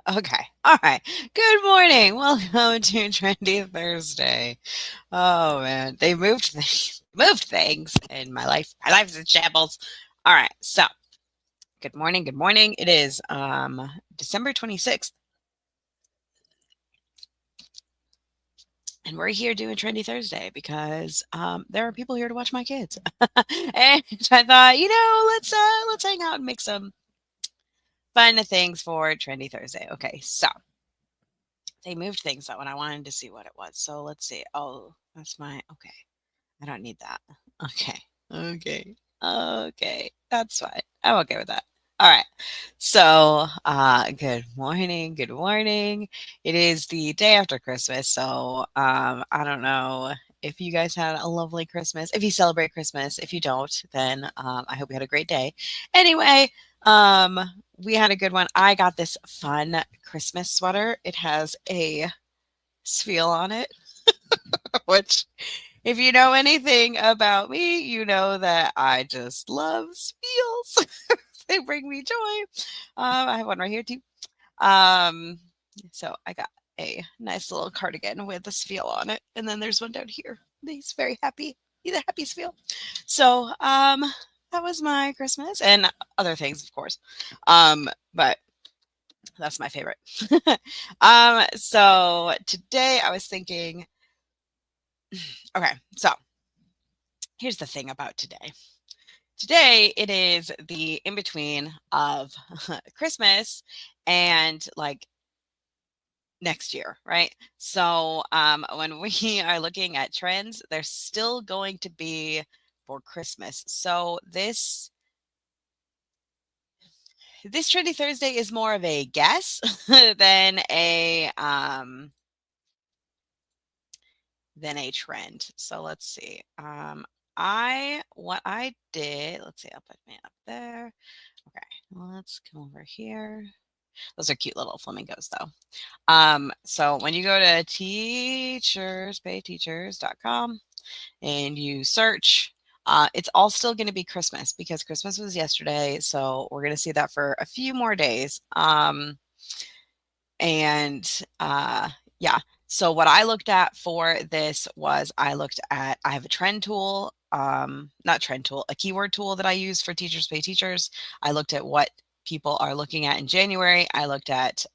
Okay. All right. Good morning. Welcome to Trendy Thursday. Oh man, they moved things, moved things in my life. My life is in shambles. All right. So, good morning. Good morning. It is December 26th, and we're here doing Trendy Thursday because there are people here to watch my kids. And I thought, let's hang out and make some fun things for Trendy Thursday. Okay. So, they moved things out when I wanted to see what it was. So let's see. Oh, that's my okay. I don't need that. Okay. Okay. Okay. That's fine. I'm okay with that. All right. So, good morning. Good morning. It is the day after Christmas. So, I don't know if you guys had a lovely Christmas. If you celebrate Christmas, if you don't, then I hope you had a great day. Anyway, um, we had a good one. I got this fun Christmas sweater. It has a spiel on it, which if you know anything about me, you know that I just love spiels. They bring me joy. I have one right here too. Um, so I got a nice little cardigan with a spiel on it, and then there's one down here. He's very happy. He's a happy spiel. So that was my Christmas and other things, of course. But that's my favorite. So today I was thinking, okay, so here's the thing about today. Today it is the in between of Christmas and like next year, right? So when we are looking at trends, they're still going to be for Christmas. So this Trendy Thursday is more of a guess than a trend. So let's see. What I did, let's see, I'll put me up there. Okay, let's come over here. Those are cute little flamingos though. So when you go to teacherspayteachers.com and you search, it's all still going to be Christmas because Christmas was yesterday. So we're going to see that for a few more days. And yeah, so what I looked at for this was I have a trend tool, not trend tool, a keyword tool that I use for Teachers Pay Teachers. I looked at what people are looking at in January. I looked at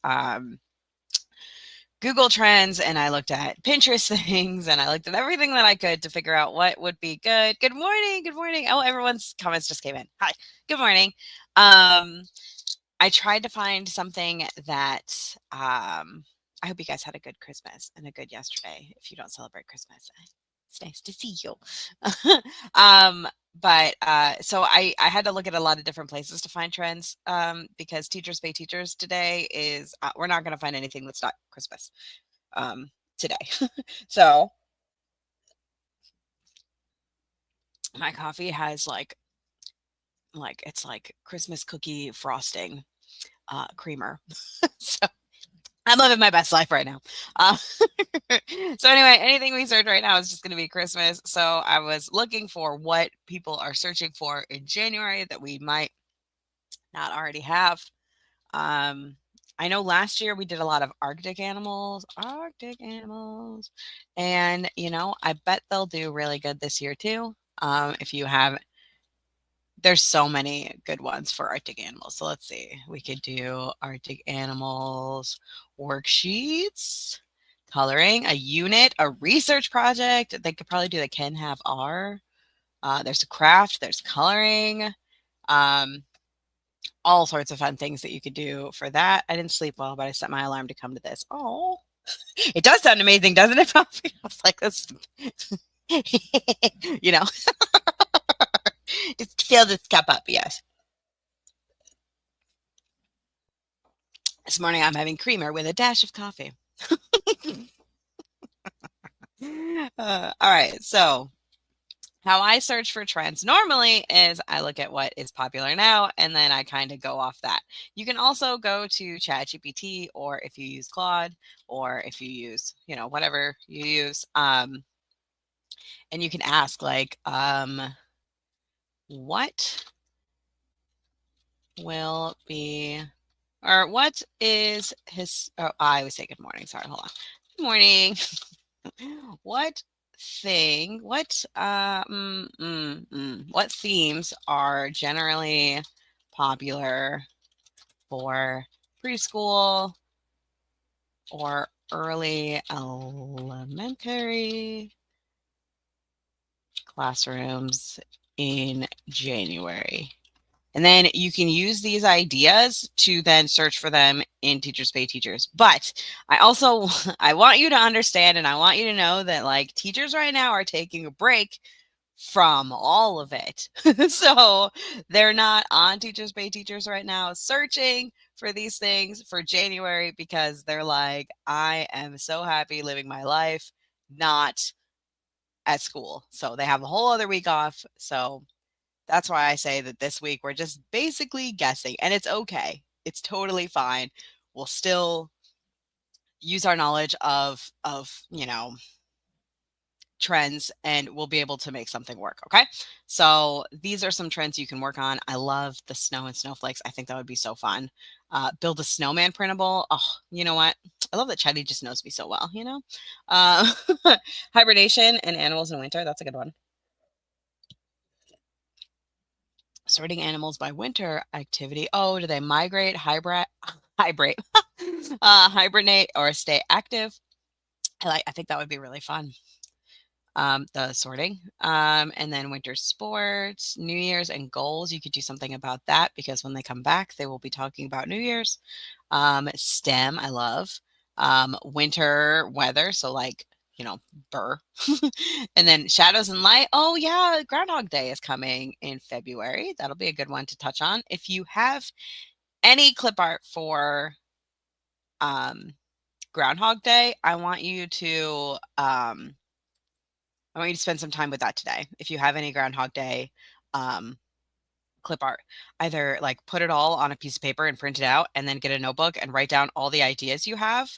Google Trends and I looked at Pinterest things and I looked at everything that I could to figure out what would be good. Good morning. Good morning. Oh, everyone's comments just came in. Hi. Good morning. I tried to find something that I hope you guys had a good Christmas and a good yesterday. If you don't celebrate Christmas, it's nice to see you. um, so I had to look at a lot of different places to find trends because Teachers Pay Teachers today is we're not going to find anything that's not Christmas today. So my coffee has like it's like Christmas cookie frosting creamer. So I'm living my best life right now. So anyway, anything we search right now is just going to be Christmas. So I was looking for what people are searching for in January that we might not already have. Um, I know last year we did a lot of Arctic animals, and I bet they'll do really good this year too. If you have There's so many good ones for Arctic animals. So let's see. We could do Arctic animals worksheets, coloring, a unit, a research project. They could probably do the Can Have R. There's a craft, there's coloring, um, all sorts of fun things that you could do for that. I didn't sleep well, but I set my alarm to come to this. Oh, it does sound amazing, doesn't it, Puffy? I was like, this, you know, just fill this cup up. Yes. This morning I'm having creamer with a dash of coffee. All right. So, how I search for trends normally is I look at what is popular now and then I kind of go off that. You can also go to ChatGPT or if you use Claude or if you use, whatever you use, and you can ask like, what will be Or what is his? Oh, I always say good morning. Sorry, hold on. Good morning. What thing? What themes are generally popular for preschool or early elementary classrooms in January? And then you can use these ideas to then search for them in Teachers Pay Teachers. But I also I want you to understand and I want you to know that like teachers right now are taking a break from all of it. So they're not on Teachers Pay Teachers right now searching for these things for January because they're like, I am so happy living my life, not at school. So they have a whole other week off. So that's why I say that this week we're just basically guessing, and it's okay. It's totally fine. We'll still use our knowledge of trends and we'll be able to make something work, okay? So these are some trends you can work on. I love the snow and snowflakes. I think that would be so fun. Build a snowman printable. Oh, you know what? I love that Chetty just knows me so well. Uh, hibernation and animals in winter. That's a good one. Sorting animals by winter activity. Oh, do they migrate, hybrid, hibernate, or stay active? I think that would be really fun. The sorting, and then winter sports, New Year's and goals. You could do something about that because when they come back, they will be talking about New Year's. STEM, I love. Winter weather, so like burr. And then shadows and light. Oh yeah, Groundhog Day is coming in February. That'll be a good one to touch on. If you have any clip art for um, Groundhog Day, I want you to spend some time with that today. If you have any Groundhog Day um, clip art, either like put it all on a piece of paper and print it out, and then get a notebook and write down all the ideas you have,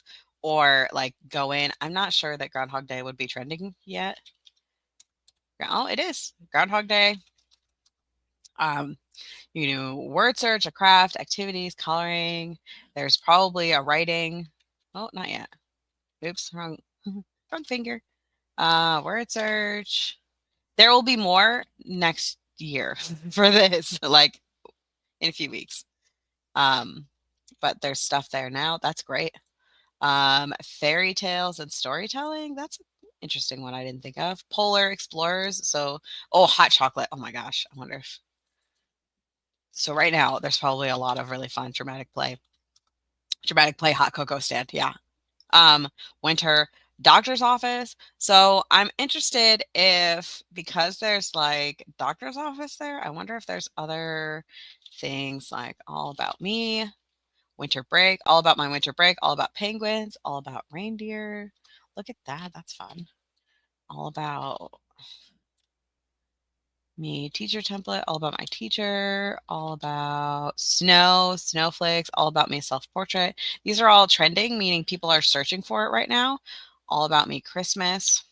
or like go in. I'm not sure that Groundhog Day would be trending yet. Oh, it is Groundhog Day. Um, word search, a craft, activities, coloring. There's probably a writing. Oh, not yet. Oops, wrong, wrong finger. Word search. There will be more next year for this, like in a few weeks. Um, but there's stuff there now. That's great. Fairy tales and storytelling. That's an interesting one I didn't think of. Polar explorers. So, oh, hot chocolate. Oh my gosh. I wonder if. So right now, there's probably a lot of really fun dramatic play. Dramatic play hot cocoa stand. Yeah. Um, winter doctor's office. So I'm interested if because there's like doctor's office there, I wonder if there's other things like all about me, winter break, all about my winter break, all about penguins, all about reindeer. Look at that. That's fun. All about me, teacher template, all about my teacher, all about snow, snowflakes, all about me, self portrait. These are all trending, meaning people are searching for it right now. All about me, Christmas.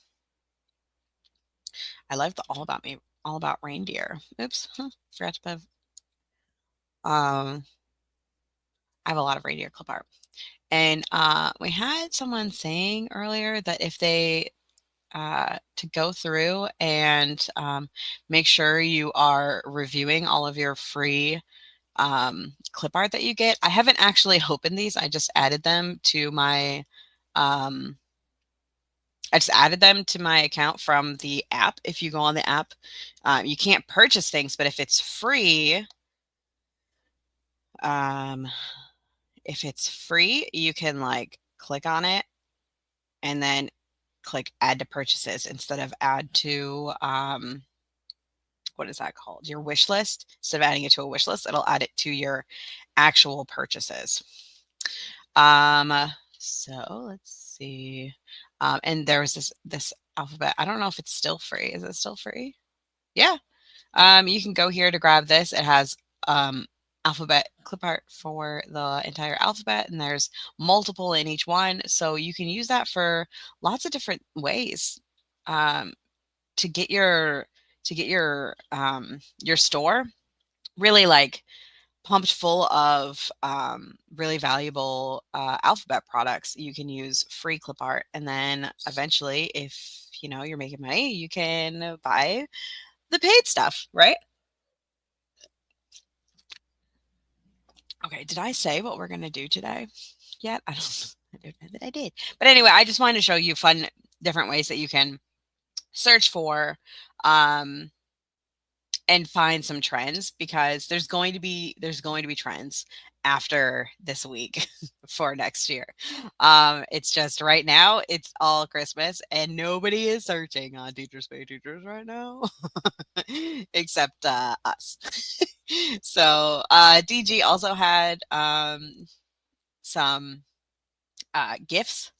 I love the all about me, all about reindeer. Oops, forgot to put. Um, I have a lot of reindeer clip art, and we had someone saying earlier that if they to go through and make sure you are reviewing all of your free clip art that you get. I haven't actually opened these. Um, I just added them to my account from the app. If you go on the app, you can't purchase things, but um, if it's free, you can like click on it and then click add to purchases instead of add to what is that called? Your wish list. Instead of adding it to a wish list, it'll add it to your actual purchases. Um, so let's see. And there was this alphabet. I don't know if it's still free. Is it still free? Yeah. You can go here to grab this. It has alphabet clip art for the entire alphabet, and there's multiple in each one. So you can use that for lots of different ways to get your store really like pumped full of really valuable alphabet products. You can use free clip art, and then eventually, if you know you're making money, you can buy the paid stuff, right? Okay, did I say what we're gonna do today yet? I don't know that I did. But anyway, I just wanted to show you fun different ways that you can search for um, and find some trends, because there's going to be trends after this week for next year. It's just right now it's all Christmas and nobody is searching on Teachers Pay Teachers right now except us. So DG also had some gifts.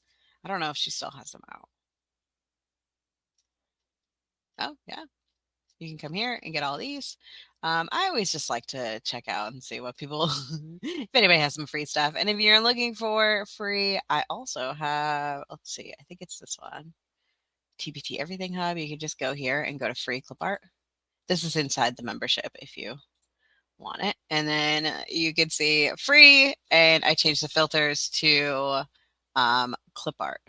I don't know if she still has them out. Oh yeah, you can come here and get all these. I always just like to check out and see what people, if anybody has some free stuff. And if you're looking for free, I also have, let's see, I think it's this one, TPT Everything Hub. You can just go here and go to free clip art. This is inside the membership if you want it. And then you can see free, and I changed the filters to clip art.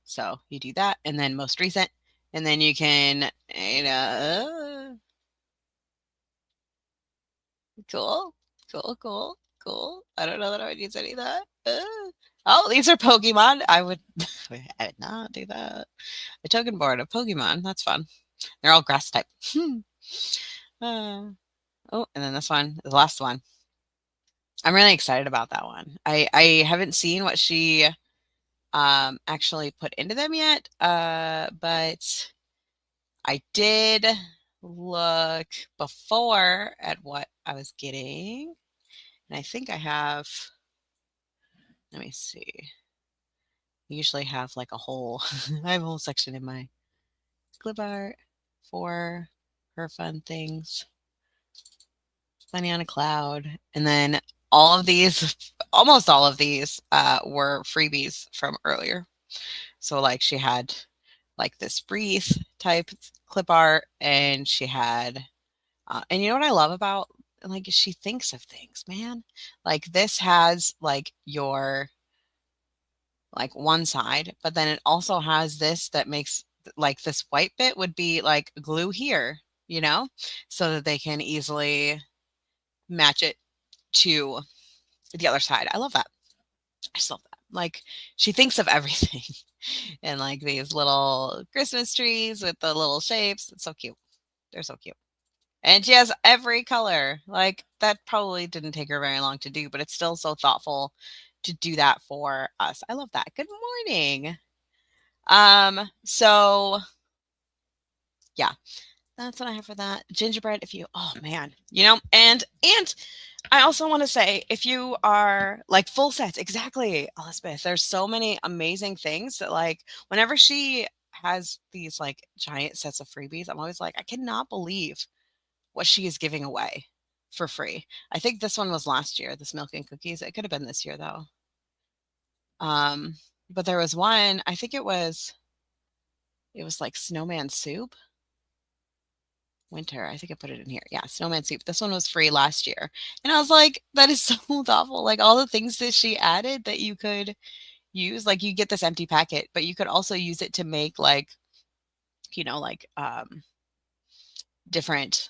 So you do that, and then most recent, and then you can, cool, cool, cool, cool. I don't know that I would use any of that. Oh, these are Pokemon. I would not do that. A token board of Pokemon. That's fun. They're all grass type. Uh, oh, and then this one, the last one. I'm really excited about that one. I haven't seen what she actually put into them yet, but I did look before at what I was getting, and I think I have. Let me see. I usually have like a whole. I have a whole section in my clip art for her fun things. Bunny on a cloud, and then all of these, almost all of these, were freebies from earlier. So like she had like this wreath type clip art, and she had and you know what I love about, like, she thinks of things, man. Like this has like your like one side, but then it also has this that makes like this white bit would be like glue here, you know, so that they can easily match it to the other side. I love that. I just love that. Like she thinks of everything and like these little Christmas trees with the little shapes. It's so cute. They're so cute. And she has every color. Like that probably didn't take her very long to do, but it's still so thoughtful to do that for us. I love that. Good morning. So yeah, that's what I have for that. Gingerbread, if you, oh man, you know, and I also want to say, if you are like full sets, exactly, Elizabeth, there's so many amazing things that like whenever she has these like giant sets of freebies, I'm always like, I cannot believe what she is giving away for free. I think this one was last year, this milk and cookies. It could have been this year though. Um, but there was one, I think it was like snowman soup. Winter, I think I put it in here. Yeah, snowman soup. This one was free last year. And I was like, that is so thoughtful. Like all the things that she added that you could use, like you get this empty packet, but you could also use it to make like, like different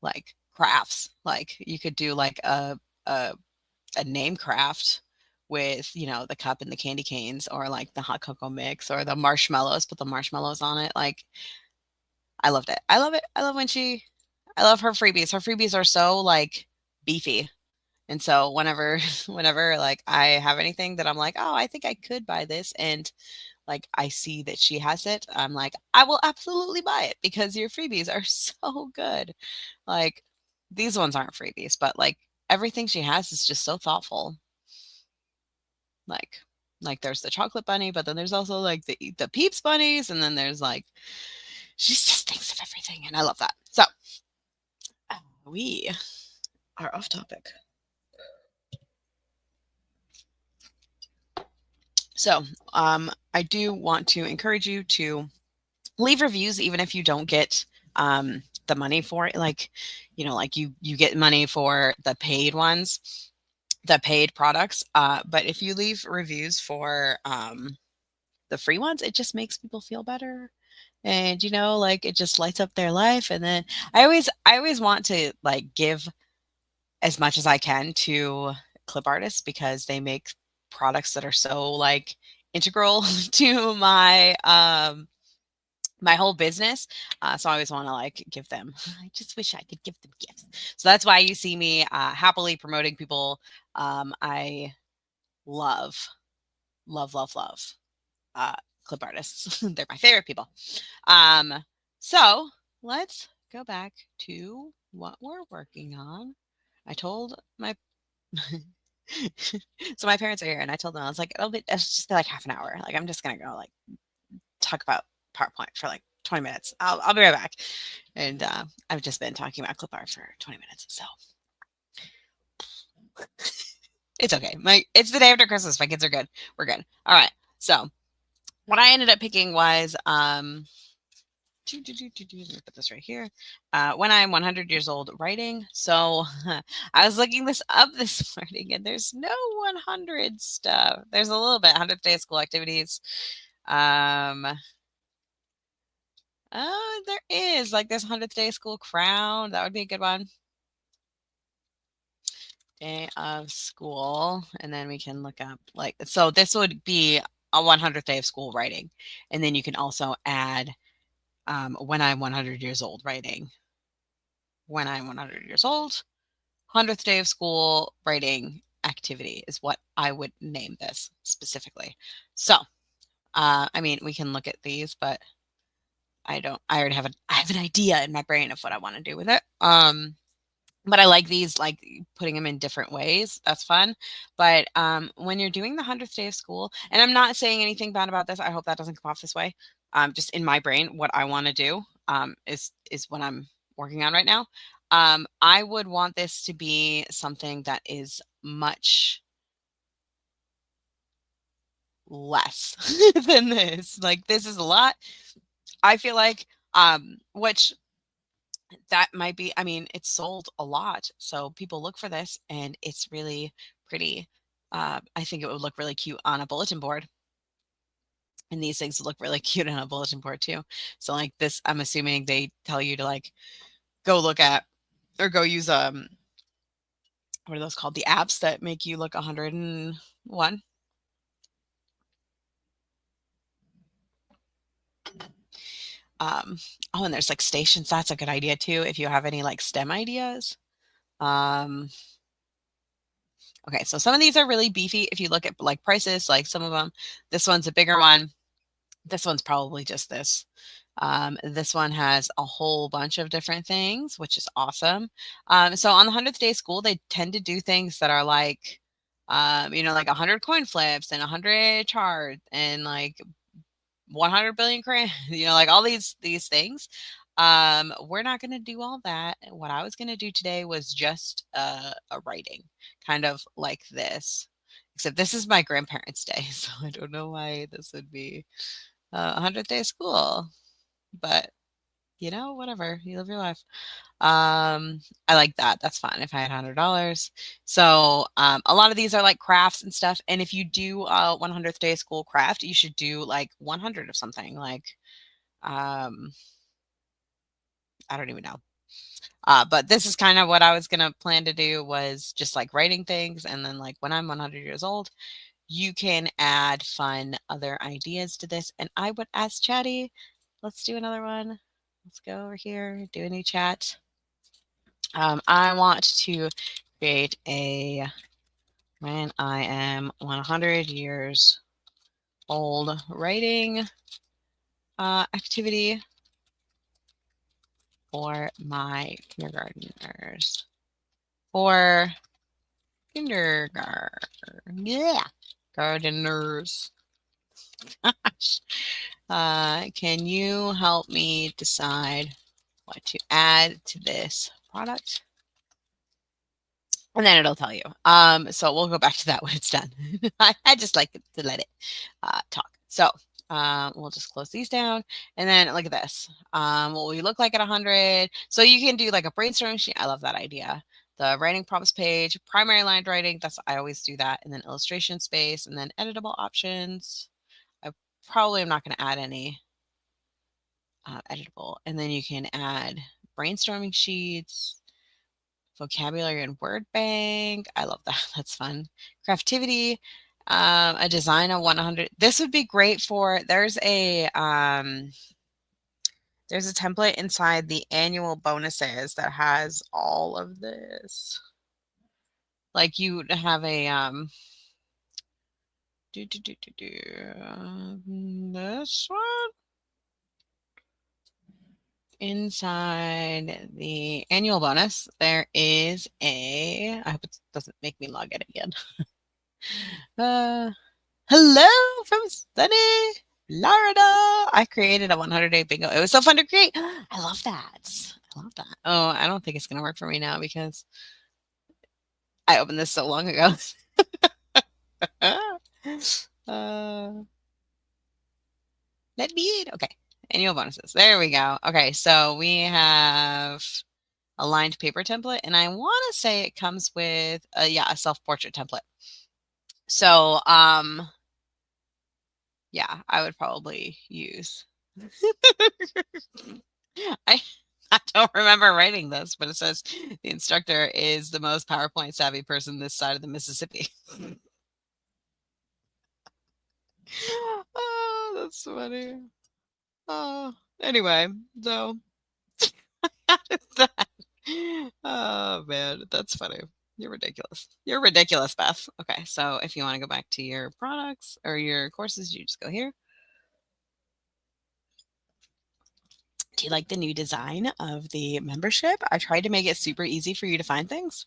like crafts. Like you could do like a a name craft with, the cup and the candy canes, or like the hot cocoa mix, or the marshmallows, put the marshmallows on it. Like I loved it. I love it. I love her freebies. Her freebies are so like beefy. And so whenever whenever like I have anything that I'm like, "Oh, I think I could buy this," and like I see that she has it, I'm like, "I will absolutely buy it because your freebies are so good." Like these ones aren't freebies, but like everything she has is just so thoughtful. Like there's the chocolate bunny, but then there's also like the Peeps bunnies, and then there's like she just thinks of everything, and I love that. So we are off topic. So I do want to encourage you to leave reviews, even if you don't get the money for it. Like, like you get money for the paid ones, the paid products. But if you leave reviews for the free ones, it just makes people feel better. And like it just lights up their life. And then I always want to like give as much as I can to clip artists because they make products that are so like integral to my whole business. So I always want to like give them. I just wish I could give them gifts. So that's why you see me happily promoting people. I love, love, love, love uh, clip artists. They're my favorite people. Um, so let's go back to what we're working on. I told my so my parents are here, and I told them I was like, it's just be like half an hour. Like I'm just gonna go like talk about PowerPoint for like 20 minutes. I'll be right back. And I've just been talking about clip art for 20 minutes, so it's okay. It's the day after Christmas. My kids are good. We're good. All right. So what I ended up picking was let me put this right here. When I'm 100 years old writing. So I was looking this up this morning and there's no 100 stuff. There's a little bit 100th day of school activities. Oh, there is. Like there's 100th day of school crown. That would be a good one. Day of school. And then we can look up like, so this would be a 100th day of school writing. And then you can also add when I'm 100 years old writing. When I'm 100 years old, 100th day of school writing activity is what I would name this specifically. So, I mean, we can look at these, but I already have I have an idea in my brain of what I want to do with it. But I like these, like putting them in different ways. That's fun. But when you're doing the 100th day of school, and I'm not saying anything bad about this. I hope that doesn't come off this way. Just in my brain, what I want to do is what I'm working on right now. I would want this to be something that is much less than this. Like this is a lot. I feel like, which that might be, I mean, it's sold a lot. So people look for this and it's really pretty. I think it would look really cute on a bulletin board. And these things look really cute on a bulletin board too. So like this, I'm assuming they tell you to like go look at or go use what are those called? The apps that make you look 101. Oh, and there's like stations. That's a good idea too. If you have any like STEM ideas. Okay, so some of these are really beefy. If you look at like prices, like some of them, this one's a bigger one. This one's probably just this. This one has a whole bunch of different things, which is awesome. So on the 100th day of school, they tend to do things that are like, like 100 coin flips and 100 charts and like 100 billion crayons, like all these things. We're not going to do all that. What I was going to do today was just a writing, kind of like this. Except this is my grandparents' day, so I don't know why this would be 100th day of school. But whatever, you live your life. I like that. That's fine. If I had $100. So a lot of these are like crafts and stuff. And if you do 100th day of school craft, you should do like 100 of something. Like I don't even know. But this is kind of what I was gonna plan to do, was just like writing things, and then like when I'm 100 years old, you can add fun other ideas to this. And I would ask Chatty, let's do another one. Let's go over here, do a new chat. I want to create a when I am 100 years old writing activity for my kindergartners. For kindergarten, yeah, gardeners. Gosh. Can you help me decide what to add to this product? And then it'll tell you. So we'll go back to that when it's done. I just like to let it talk. So We'll just close these down. And then look at this. What will we look like at 100? So you can do like a brainstorming sheet. I love that idea. The writing prompts page, primary line writing. I always do that. And then illustration space and then editable options. I probably am not going to add any editable. And then you can add brainstorming sheets, vocabulary and word bank. I love that. That's fun. Craftivity, a design of 100. This would be great for, there's a template inside the annual bonuses that has all of this. Like you have a, this one. Inside the annual bonus, there is I hope it doesn't make me log in again. Hello from sunny Florida. I created a 100-day bingo. It was so fun to create. I love that. Oh, I don't think it's going to work for me now because I opened this so long ago. Let me in. Okay. Annual bonuses. There we go. Okay. So we have a lined paper template, and I want to say it comes with a self-portrait template. So, yeah, I would probably use. I don't remember writing this, but it says the instructor is the most PowerPoint savvy person this side of the Mississippi. Oh, that's funny. Oh, anyway, so how did that? Oh man, that's funny. You're ridiculous. You're ridiculous, Beth. Okay, so if you want to go back to your products or your courses, you just go here. Do you like the new design of the membership? I tried to make it super easy for you to find things.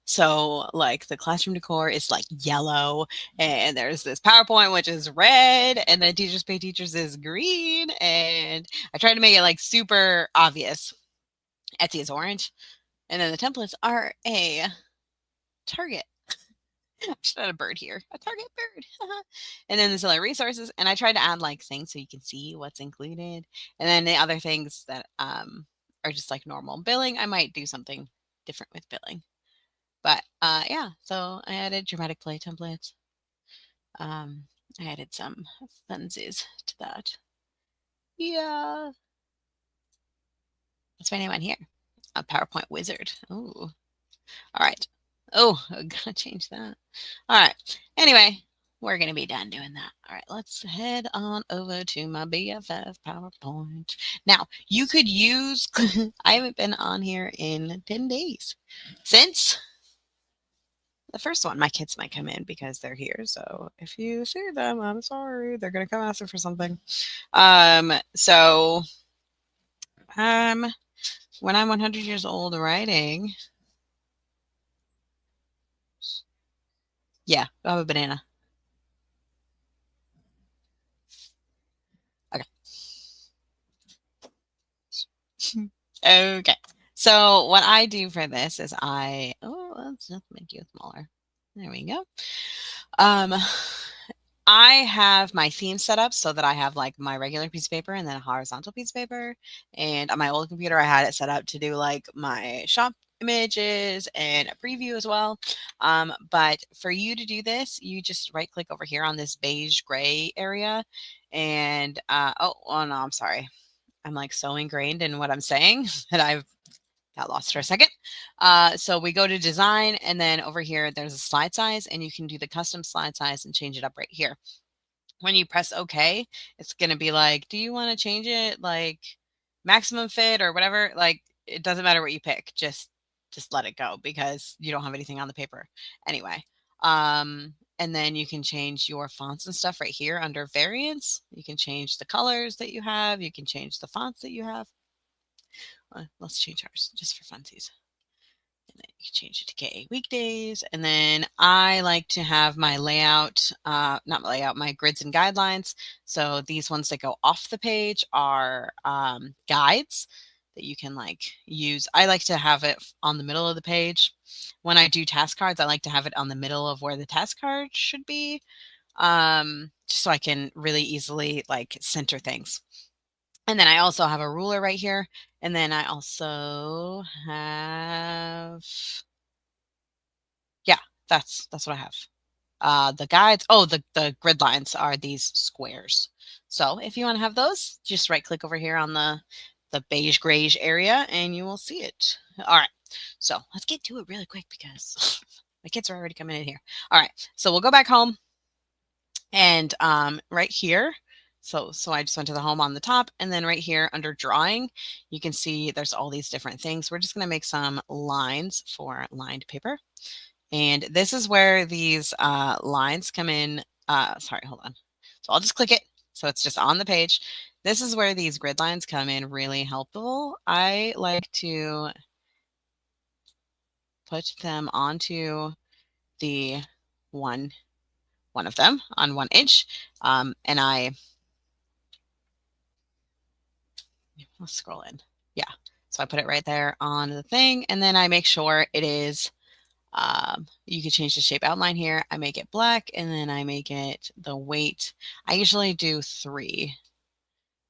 So, like the classroom decor is like yellow, and there's this PowerPoint which is red, and then Teachers Pay Teachers is green, and I tried to make it like super obvious. Etsy is orange, and then the templates are a target. I should add a bird here, a target bird. And then there's other resources, and I tried to add like things so you can see what's included, and then the other things that are just like normal billing. I might do something different with billing. But yeah, so I added dramatic play templates. I added some funsies to that. Yeah. What's my name on here? A PowerPoint wizard. Oh, all right. Oh, I gotta change that. All right. Anyway, we're gonna be done doing that. All right, let's head on over to my BFF PowerPoint. Now, you could use, I haven't been on here in 10 days since the first one. My kids might come in because they're here. So if you see them, I'm sorry. They're gonna come asking for something. So when I'm 100 years old writing, yeah, I'll have a banana. Okay. Okay. So what I do for this is let's just make you smaller. There we go. I have my theme set up so that I have like my regular piece of paper and then a horizontal piece of paper. And on my old computer, I had it set up to do like my shop images and a preview as well. But for you to do this, you just right click over here on this beige gray area. And oh no, I'm sorry. I'm like so ingrained in what I'm saying that I've got lost for a second. So we go to design, and then over here, there's a slide size, and you can do the custom slide size and change it up right here. When you press OK, it's going to be like, do you want to change it like maximum fit or whatever? Like, it doesn't matter what you pick. Just let it go because you don't have anything on the paper anyway. And then you can change your fonts and stuff right here under variants. You can change the colors that you have. You can change the fonts that you have. Let's change ours just for funsies. And then you can change it to KA weekdays. And then I like to have my layout, not my layout, my grids and guidelines. So these ones that go off the page are guides that you can like use. I like to have it on the middle of the page. When I do task cards, I like to have it on the middle of where the task card should be. just so I can really easily like center things. And then I also have a ruler right here. And then I also have, yeah, that's what I have. The guides, oh, the grid lines are these squares. So if you want to have those, just right click over here on the beige grayish area and you will see it. All right. So let's get to it really quick because my kids are already coming in here. All right. So we'll go back home and right here. So I just went to the home on the top, and then right here under drawing, you can see there's all these different things. We're just going to make some lines for lined paper. And this is where these lines come in. Sorry, hold on. So I'll just click it. So it's just on the page. This is where these grid lines come in really helpful. I like to put them onto the one of them on 1 inch. And let's scroll in. Yeah. So I put it right there on the thing, and then I make sure it is, you could change the shape outline here. I make it black, and then I make it the weight. I usually do 3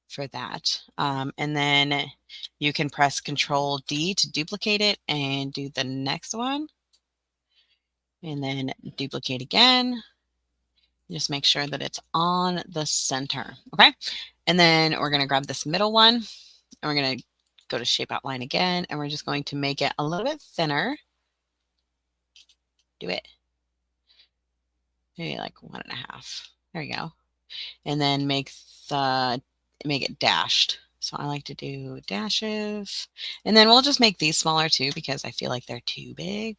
for that. And then you can press Control D to duplicate it and do the next one. And then duplicate again. Just make sure that it's on the center. Okay. And then we're going to grab this middle one, and we're going to go to shape outline again, and we're just going to make it a little bit thinner. Do it. Maybe like 1.5. There you go. And then make it dashed. So I like to do dashes. And then we'll just make these smaller too because I feel like they're too big.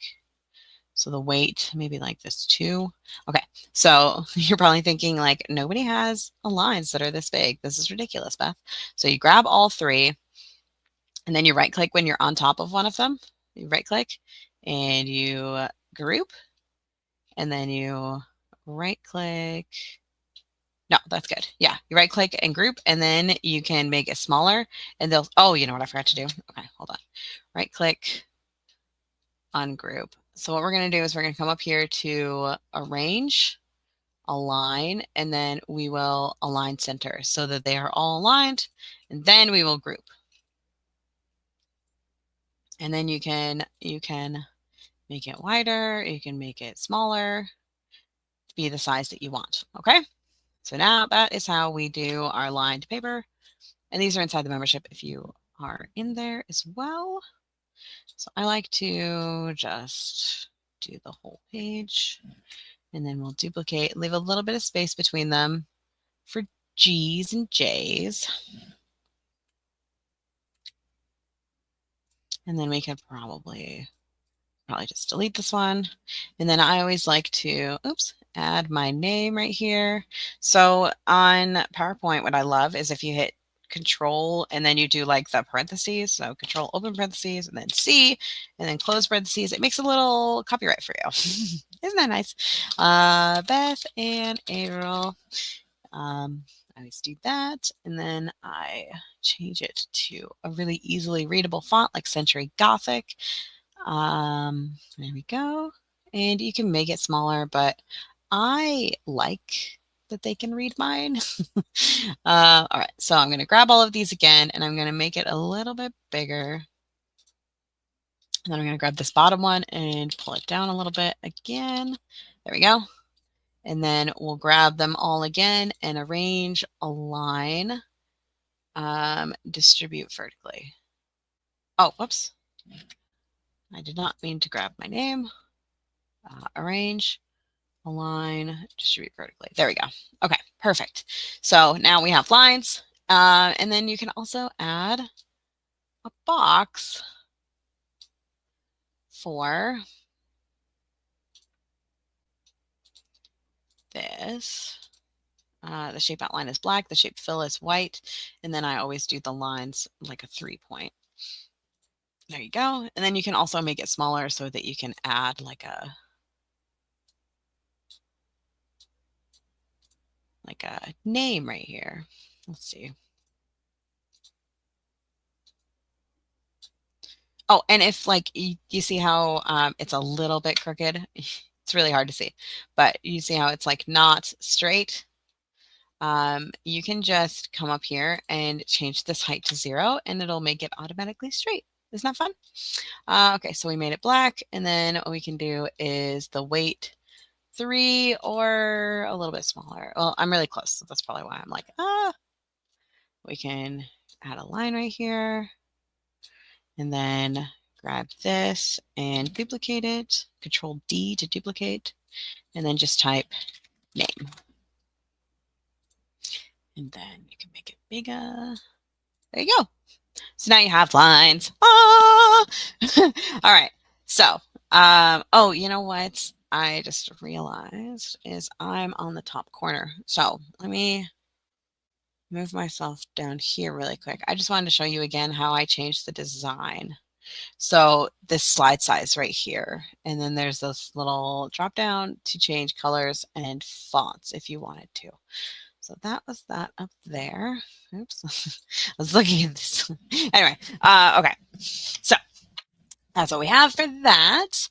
So the weight, maybe like this too. Okay, so you're probably thinking like, nobody has lines that are this big. This is ridiculous, Beth. So you grab all 3, and then you right click when you're on top of one of them. You right click and you group, and then you right click. No, that's good. Yeah, you right click and group, and then you can make it smaller, and they'll, oh, you know what I forgot to do? Okay, hold on. Right click, ungroup. So what we're going to do is we're going to come up here to arrange, align, and then we will align center so that they are all aligned, and then we will group. And then you can make it wider, you can make it smaller to be the size that you want. Okay, so now that is how we do our lined paper, and these are inside the membership if you are in there as well. So I like to just do the whole page, and then we'll duplicate, leave a little bit of space between them for G's and J's. And then we could probably just delete this one. And then I always like to, add my name right here. So on PowerPoint, what I love is if you hit Control and then you do like the parentheses. So Control open parentheses and then C and then close parentheses. It makes a little copyright for you. Isn't that nice? Beth and April. I always do that. And then I change it to a really easily readable font like Century Gothic. There we go. And you can make it smaller, but I like that they can read mine. All right, so I'm going to grab all of these again, and I'm going to make it a little bit bigger. And then I'm going to grab this bottom one and pull it down a little bit again. There we go. And then we'll grab them all again and arrange, align, distribute vertically. Oh, whoops. I did not mean to grab my name. Arrange, align, distribute vertically. There we go. Okay, perfect. So now we have lines. And then you can also add a box for this. The shape outline is black, the shape fill is white, and then I always do the lines like a 3-point. There you go. And then you can also make it smaller so that you can add like a name right here. Let's see. Oh, and if like you see how it's a little bit crooked, It's really hard to see, but you see how it's like not straight. You can just come up here and change this height to 0 and it'll make it automatically straight. Isn't that fun? Okay, so we made it black, and then what we can do is the weight 3 or a little bit smaller. Well, I'm really close, so that's probably why I'm like, we can add a line right here and then grab this and duplicate it, Control D to duplicate, and then just type name. And then you can make it bigger. There you go. So now you have lines. Ah! All right. So, oh, you know what? I just realized is I'm on the top corner. So let me move myself down here really quick. I just wanted to show you again how I changed the design. So this slide size right here, and then there's this little drop down to change colors and fonts if you wanted to. So that was that up there. Oops, I was looking at this. Anyway, okay. So that's what we have for that.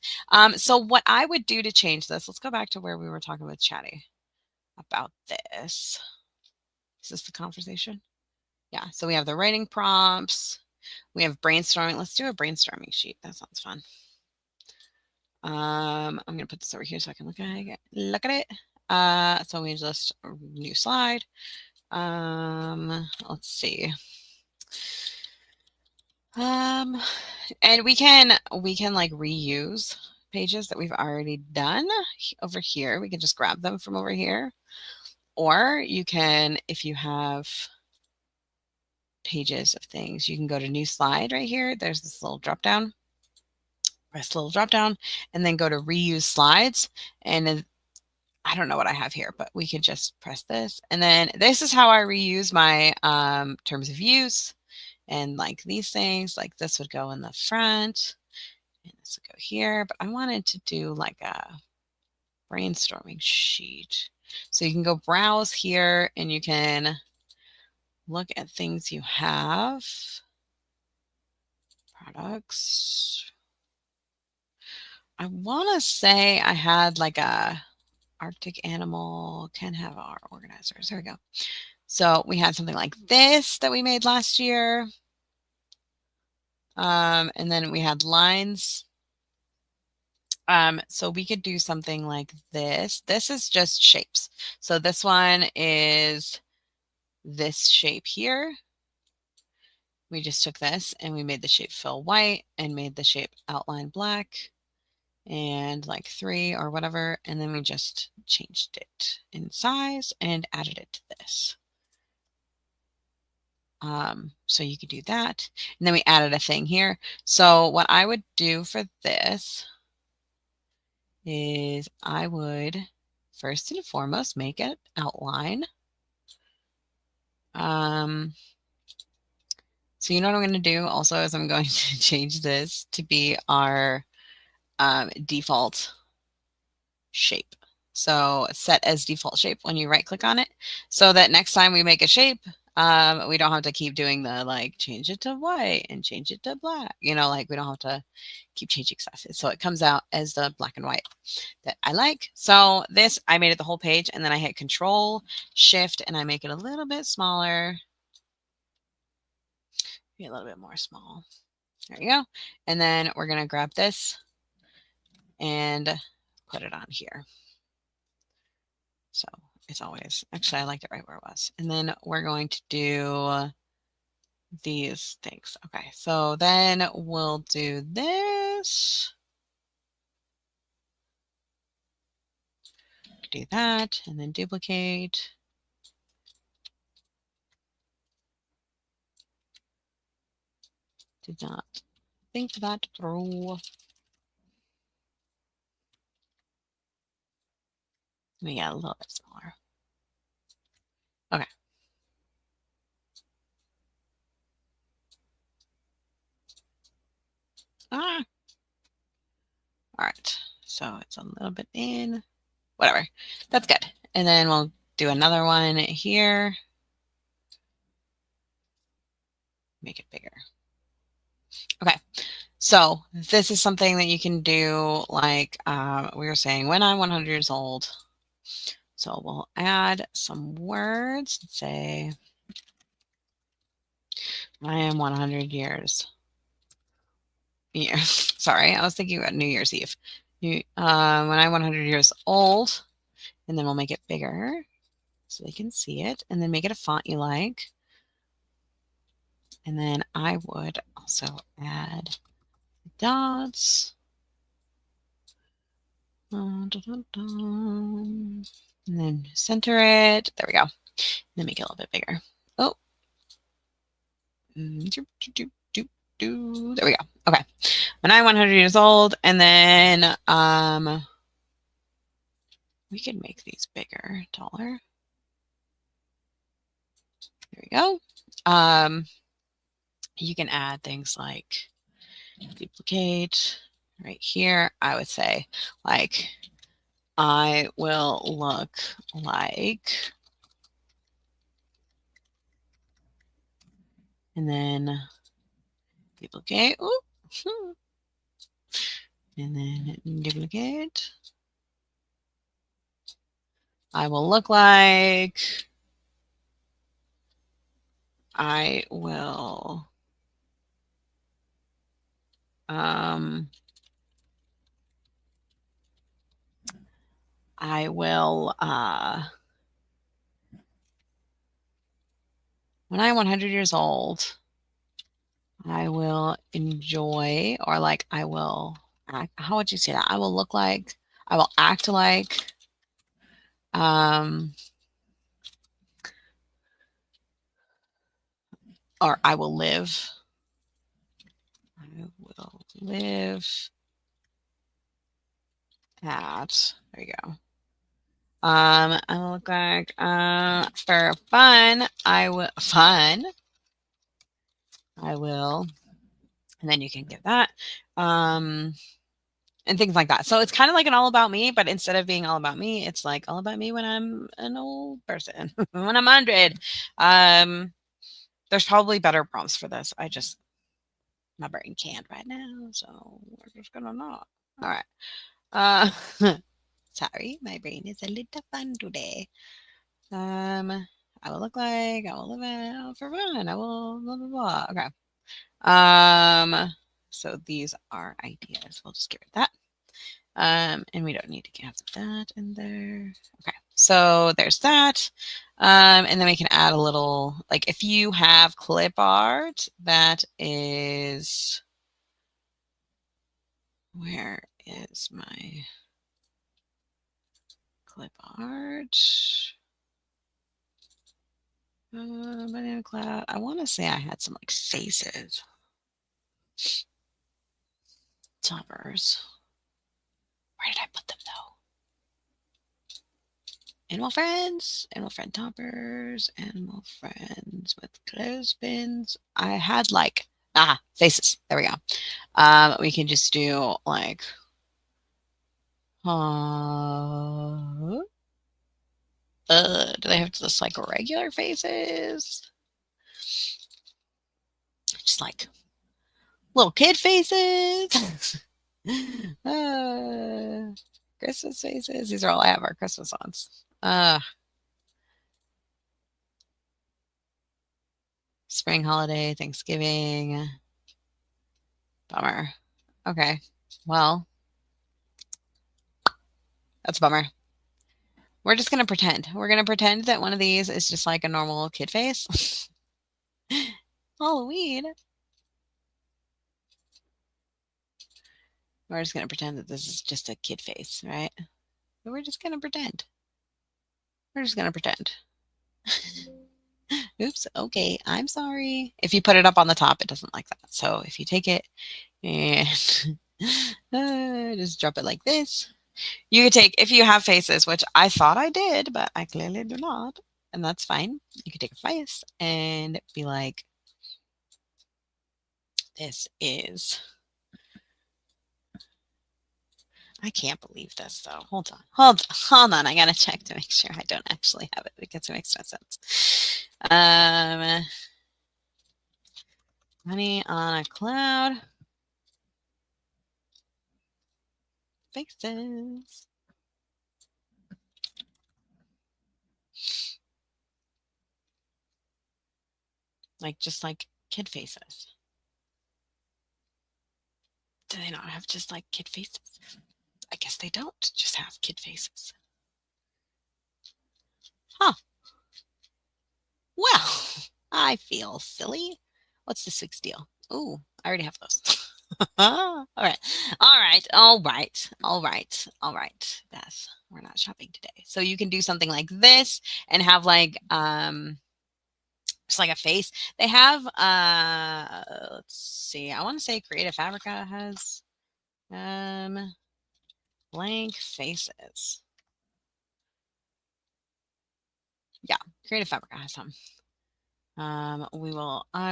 So what I would do to change this, let's go back to where we were talking with Chatty about this. Is this the conversation? Yeah, so we have the writing prompts. We have brainstorming. Let's do a brainstorming sheet. That sounds fun. I'm going to put this over here so I can look at it. So we just new slide. Let's see. And we can like reuse pages that we've already done over here. We can just grab them from over here. Or you can, if you have pages of things, you can go to new slide right here. There's this little drop down. Press the little drop down and then go to reuse slides. And then, I don't know what I have here, but we can just press this. And then this is how I reuse my terms of use. And like these things, like this would go in the front and this would go here. But I wanted to do like a brainstorming sheet. So you can go browse here and you can look at things you have. Products. I want to say I had like a Arctic animal, can have our organizers. There we go. So we had something like this that we made last year. And then we had lines. So we could do something like this. This is just shapes. So this one is this shape here. We just took this and we made the shape fill white and made the shape outline black and like 3 or whatever. And then we just changed it in size and added it to this. So you could do that. And then we added a thing here. So what I would do for this is I would first and foremost make it outline. So you know what I'm going to do also is I'm going to change this to be our default shape. So set as default shape when you right click on it so that next time we make a shape, we don't have to keep doing the like change it to white and change it to black, you know, like we don't have to keep changing stuff. So it comes out as the black and white that I like. So this, I made it the whole page and then I hit Control Shift and I make it a little bit smaller. Be a little bit more small. There you go. And then we're going to grab this and put it on here. So it's always, actually, I liked it right where it was. And then we're going to do these things. Okay, so then we'll do this. Do that and then duplicate. Did not think that through. Let me get a little bit smaller. Okay. All right. So it's a little bit in. Whatever. That's good. And then we'll do another one here. Make it bigger. Okay. So this is something that you can do, like we were saying, when I'm 100 years old. So we'll add some words and say, I am 100 years. Sorry, I was thinking about New Year's Eve. When I'm 100 years old, and then we'll make it bigger so they can see it, and then make it a font you like. And then I would also add dots. Dun, dun, dun, dun. And then center it. There we go. And then make it a little bit bigger. Oh. There we go. Okay. When I'm 100 years old, and then we can make these bigger, taller. There we go. You can add things like duplicate right here. I would say, like, I will look like, and then duplicate. Ooh. And then duplicate. I will look like, I will I will when I'm 100 years old, I will enjoy, or like I will act, how would you say that? I will look like, I will act like, or I will live. I will live at, there you go. I will look like, for fun, I will, and then you can give that, and things like that. So it's kind of like an all about me, but instead of being all about me, it's like all about me when I'm an old person, when I'm 100. There's probably better prompts for this. My brain can't right now, so we're just gonna not. All right. Uh, sorry, my brain is a little fun today. I will look like, I will live it for fun. I will blah blah blah. Okay. So these are ideas. We'll just get rid of that. And we don't need to have that in there. Okay, so there's that. And then we can add a little, like if you have clip art that is, where is my clip art? Banana cloud. I want to say I had some like faces. Toppers. Where did I put them though? Animal friends, animal friend toppers, animal friends with clothespins. I had like, faces. There we go. We can just do like, do they have just like regular faces? Just like little kid faces. Christmas faces. These are all I have are Christmas ones. Spring holiday, Thanksgiving. Bummer. Okay. Well, that's a bummer. We're just going to pretend. We're going to pretend that one of these is just like a normal kid face. Halloween. We're just going to pretend that this is just a kid face, right? But we're just going to pretend. We're just going to pretend. Oops. Okay. I'm sorry. If you put it up on the top, it doesn't like that. So if you take it and just drop it like this, you could take, if you have faces, which I thought I did, but I clearly do not, and that's fine. You could take a face and be like, this is, I can't believe this though. Hold on. I gotta check to make sure I don't actually have it because it makes no sense. Money on a cloud. faces. Like, just like kid faces. Do they not have just like kid faces? I guess they don't just have kid faces. Huh. Well, I feel silly. What's this week's deal? Ooh, I already have those. All right. All right. All right. All right. All right. Beth, we're not shopping today. So you can do something like this and have like just like a face. They have let's see. I want to say Creative Fabrica has blank faces. Yeah, Creative Fabrica has some. I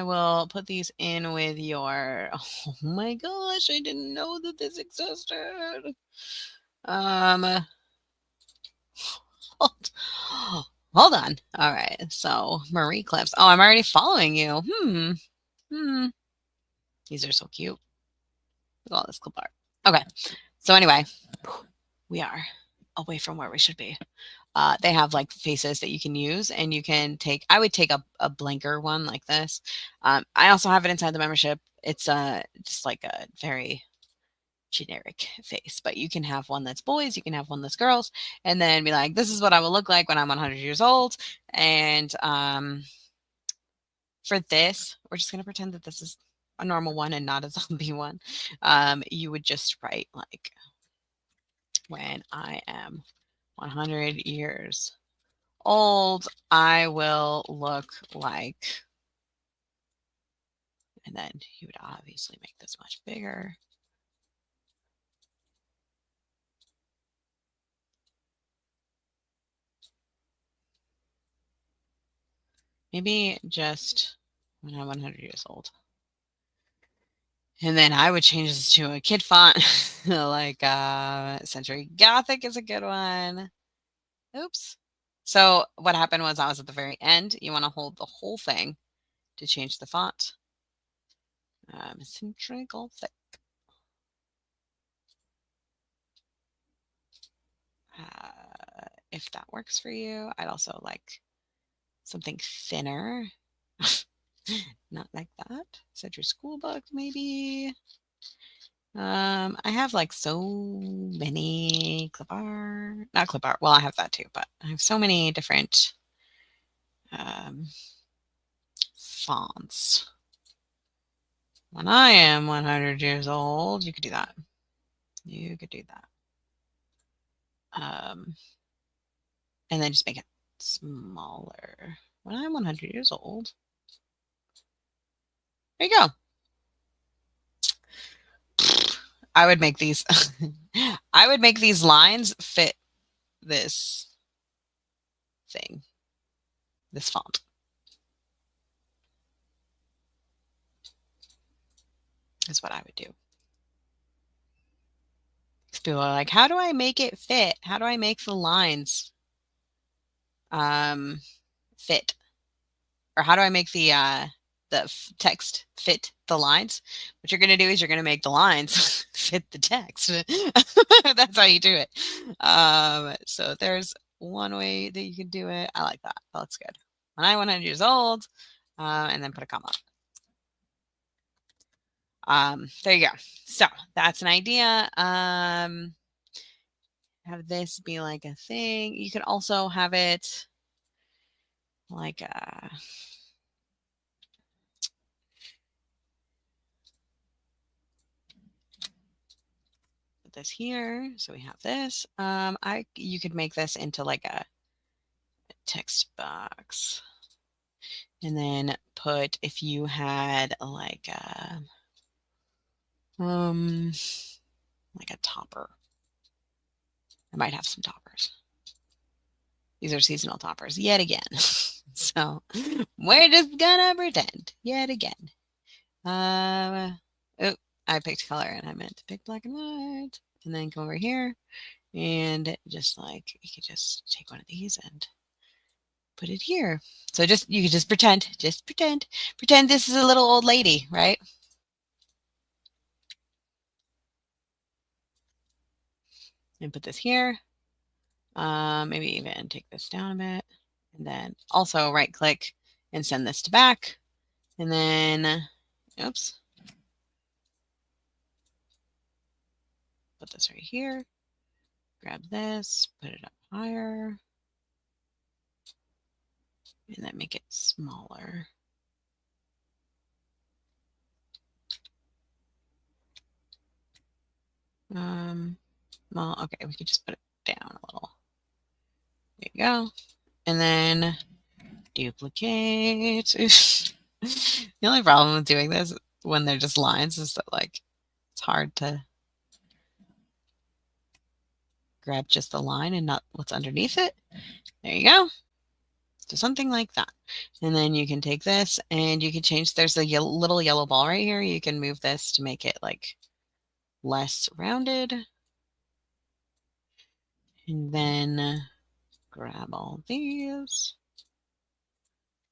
will put these in with your, oh my gosh, I didn't know that this existed. Um, hold, hold on. All right. So Marie Clips. Oh, I'm already following you. These are so cute. Look at all this clip art. Okay. So anyway, we are away from where we should be. They have like faces that you can use, and you can take, I would take a blanker one like this. I also have it inside the membership. It's just like a very generic face, but you can have one that's boys, you can have one that's girls, and then be like, this is what I will look like when I'm 100 years old. And for this, we're just going to pretend that this is a normal one and not a zombie one. You would just write like, when I am 100 years old, I will look like, and then you would obviously make this much bigger. Maybe just when I'm 100 years old. And then I would change this to a kid font, like Century Gothic is a good one. Oops. So what happened was I was at the very end. You want to hold the whole thing to change the font. Century Gothic. If that works for you, I'd also like something thinner. Not like that. Century School Book, maybe. I have like so many clip art, not clip art. Well, I have that too, but I have so many different fonts. When I am 100 years old, you could do that. You could do that. And then just make it smaller. When I'm 100 years old, there you go. I would make these. I would make these lines fit this thing, this font. Is what I would do. People are like, how do I make it fit? How do I make the lines fit? Or how do I make the text fit the lines? What you're going to do is you're going to make the lines fit the text. That's how you do it. So there's one way that you can do it. I like that. That looks good. When I'm 100 years old, and then put a comma. There you go. So that's an idea. Have this be like a thing. You could also have it like put this here. So we have this. You could make this into like a text box. And then put, if you had like a topper. I might have some toppers. These are seasonal toppers yet again. So we're just gonna pretend yet again. Oh, I picked color and I meant to pick black and white. And then come over here and just like, you could just take one of these and put it here. So you could just pretend this is a little old lady, right? and put this here. Maybe even take this down a bit. And then also right click and send this to back. And then, oops, put this right here. Grab this, put it up higher. And then make it smaller. Well, okay, we could just put it down a little. There you go. And then duplicate. The only problem with doing this when they're just lines is that like it's hard to grab just the line and not what's underneath it. There you go. So something like that. And then you can take this and you can change, there's a little yellow ball right here. You can move this to make it like less rounded. And then grab all these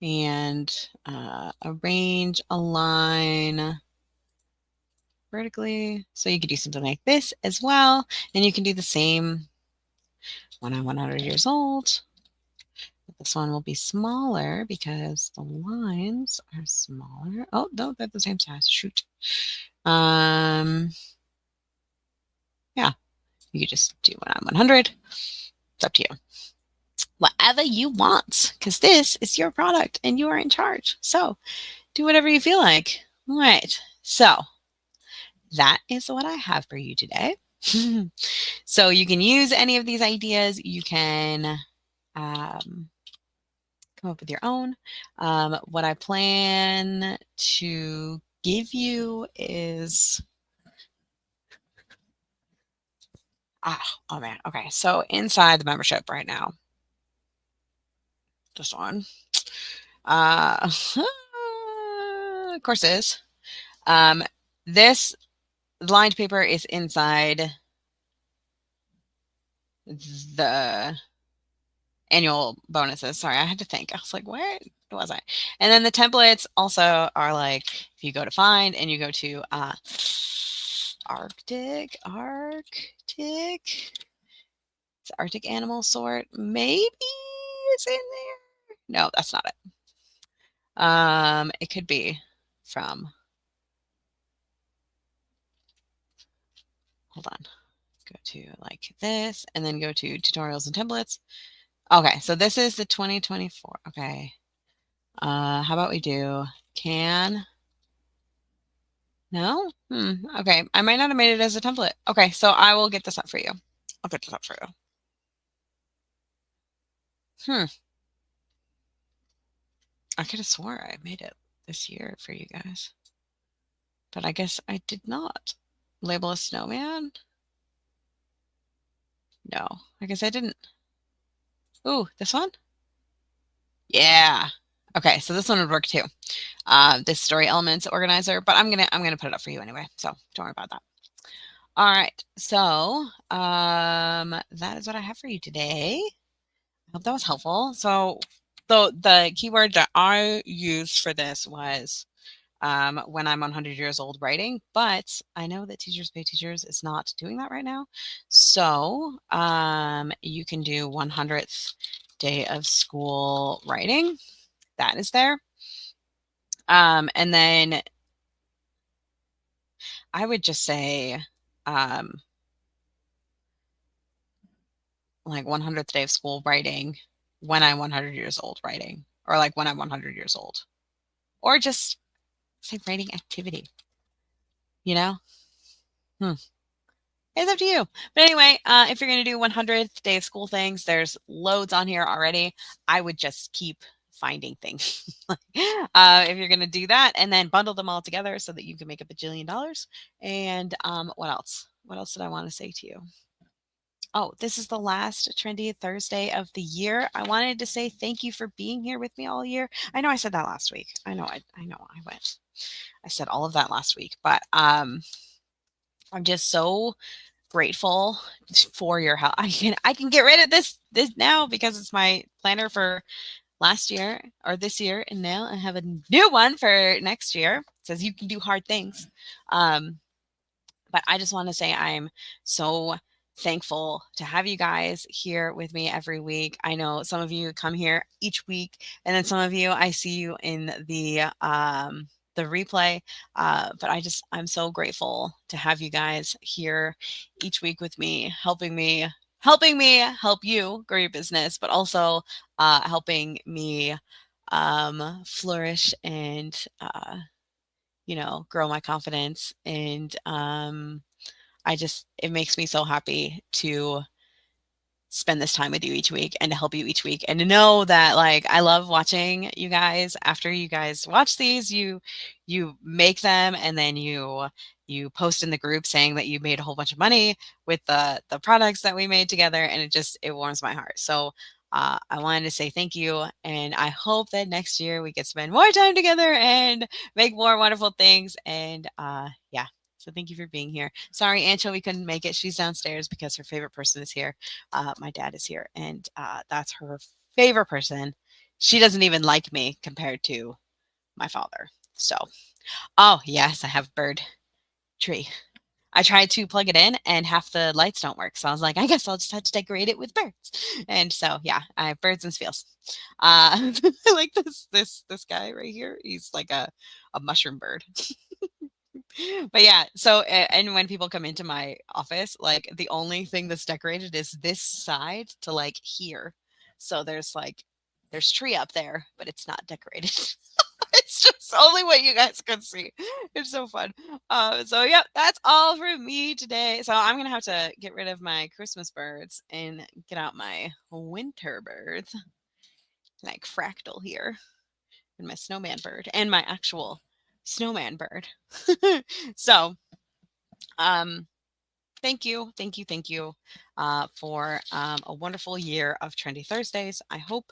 and arrange, align vertically. So you could do something like this as well. And you can do the same when I'm 100 years old. This one will be smaller because the lines are smaller. Oh, no, they're the same size. Shoot. Yeah, you could just do when I'm 100. It's up to you. Whatever you want, because this is your product and you are in charge. So do whatever you feel like. All right. So that is what I have for you today. So you can use any of these ideas. You can come up with your own. What I plan to give you is, oh man, okay. So inside the membership right now, this one, courses. This lined paper is inside the annual bonuses. Sorry, I had to think. I was like, what was I? And then the templates also are like, if you go to find and you go to Arctic, it's Arctic animal sort. Maybe it's in there. No, that's not it. It could be from, hold on, go to like this and then go to tutorials and templates. Okay, so this is the 2024. Okay. How about we do can? No? Okay. I might not have made it as a template. Okay, so I will get this up for you. I'll get this up for you. I could have swore I made it this year for you guys. But I guess I did not. Label a snowman? No, I guess I didn't. Ooh, this one? Yeah. Okay, so this one would work too. This story elements organizer, but I'm gonna put it up for you anyway, so don't worry about that. All right, so that is what I have for you today. I hope that was helpful. So the keyword that I used for this was when I'm 100 years old writing, but I know that Teachers Pay Teachers is not doing that right now. So you can do 100th day of school writing. That is there. And then I would just say like 100th day of school writing when I'm 100 years old writing, or like when I'm 100 years old, or just say writing activity, you know? It's up to you. But anyway, if you're going to do 100th day of school things, there's loads on here already. I would just keep finding things if you're going to do that, and then bundle them all together so that you can make a bajillion dollars. And what else? What else did I want to say to you? Oh, this is the last Trendy Thursday of the year. I wanted to say thank you for being here with me all year. I know I said that last week. I know I went. I said all of that last week, but I'm just so grateful for your help. I can get rid of this now because it's my planner for last year or this year, and now I have a new one for next year. It says you can do hard things. But I just want to say I'm so thankful to have you guys here with me every week. I know some of you come here each week, and then some of you I see you in the replay. But I'm so grateful to have you guys here each week with me, helping me help you grow your business, but also helping me flourish and grow my confidence. And it makes me so happy to spend this time with you each week and to help you each week and to know that like I love watching you guys. After you guys watch these, you make them, and then you post in the group saying that you made a whole bunch of money with the products that we made together, and it warms my heart. So I wanted to say thank you, and I hope that next year we get to spend more time together and make more wonderful things. And yeah, so thank you for being here. Sorry, Anchovy couldn't make it. She's downstairs because her favorite person is here. My dad is here, and that's her favorite person. She doesn't even like me compared to my father. So, oh yes, I have bird tree. I tried to plug it in, and half the lights don't work. So I was like, I guess I'll just have to decorate it with birds. And so yeah, I have birds and squeals. I like this guy right here. He's like a mushroom bird. But yeah, so and when people come into my office, like the only thing that's decorated is this side to like here. So there's tree up there, but it's not decorated. It's just only what you guys can see. It's so fun. So yeah, that's all from me today. So I'm gonna have to get rid of my Christmas birds and get out my winter birds, like Fractal here, and my snowman bird, and my actual snowman bird. So um thank you for a wonderful year of Trendy Thursdays. I hope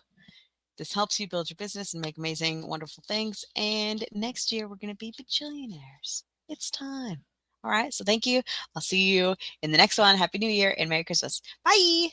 this helps you build your business and make amazing, wonderful things. And next year, we're going to be bajillionaires. It's time. All right. So thank you. I'll see you in the next one. Happy New Year and Merry Christmas. Bye.